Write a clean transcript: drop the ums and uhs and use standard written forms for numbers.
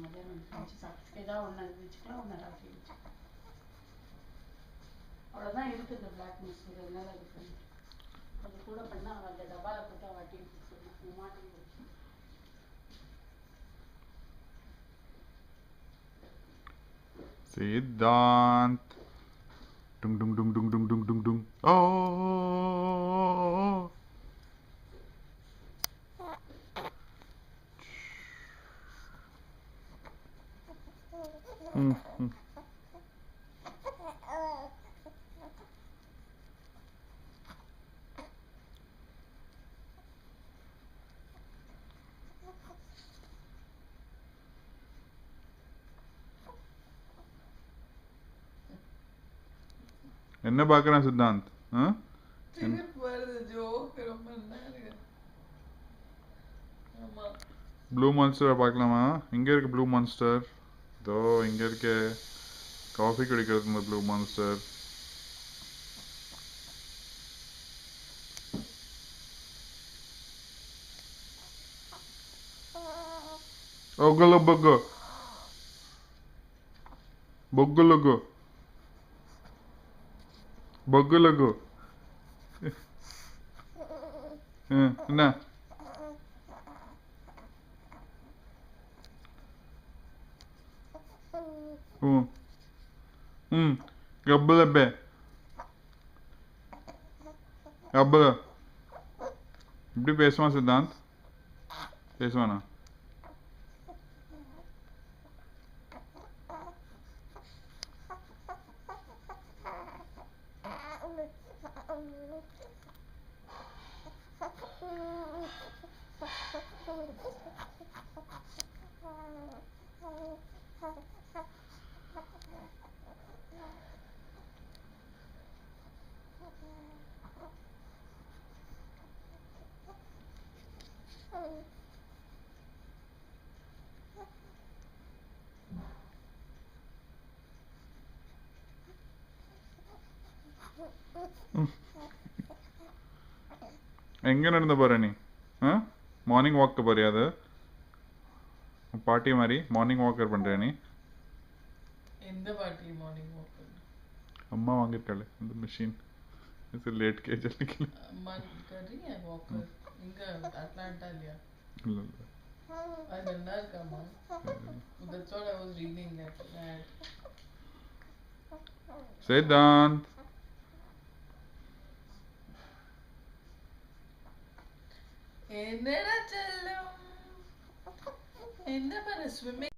மத்தியானம் வச்சு சாப்பிட்டு ஏதாவது ஒன்று வச்சுக்கலாம் ஒன்று ராத்திரி வச்சுக்கலாம். அவ்வளோதான் இருக்குது இந்த பிளாக் மிஸ்டர். என்னால் அது பண்ணி அது கூட பண்ணால் அவன் அந்த டப்பாவில் போட்டு வாட்டி மாட்டி வச்சு Siddhant. Dung dung dung dung dung dung dung dung. Oh. Mm-hmm. என்ன பார்க்கறான் சித்தாந்த்? ப்ளூ மான்ஸ்டரை பார்க்கலாமா? இங்கே இருக்கு ப்ளூ மான்ஸ்டர். இதோ இங்கே இருக்கு. காஃபி குடிக்கிறது ப்ளூ மான்ஸ்டர். ஒகுலு பொகு பொகுலுகு பொகுலுகு. என்ன கப்பலப்பே கப்பல இப்படி பேசுவான் சித்தாந்த்? பேசுவானா? எங்க நடந்து போற நீ? மார்னிங் வாக் போறியா? அது பாட்டி மாதிரி மார்னிங் வாக்கர் பண்றியா நீ? எந்த பாட்டி மார்னிங் வாக்கர்? அம்மா வாங்கிருக்காளே அந்த மிஷின். இது லேட் கேஜ் அம்மா கறியா வாக்கர்? இங்க அட்லாண்டா இல்லையா? இல்ல இல்ல. அது நல்லா இருக்காமா? That's what I was reading that. Siddhant. என்னடா செல்லம்? என்ன பண்ண ஸ்விம்மிங்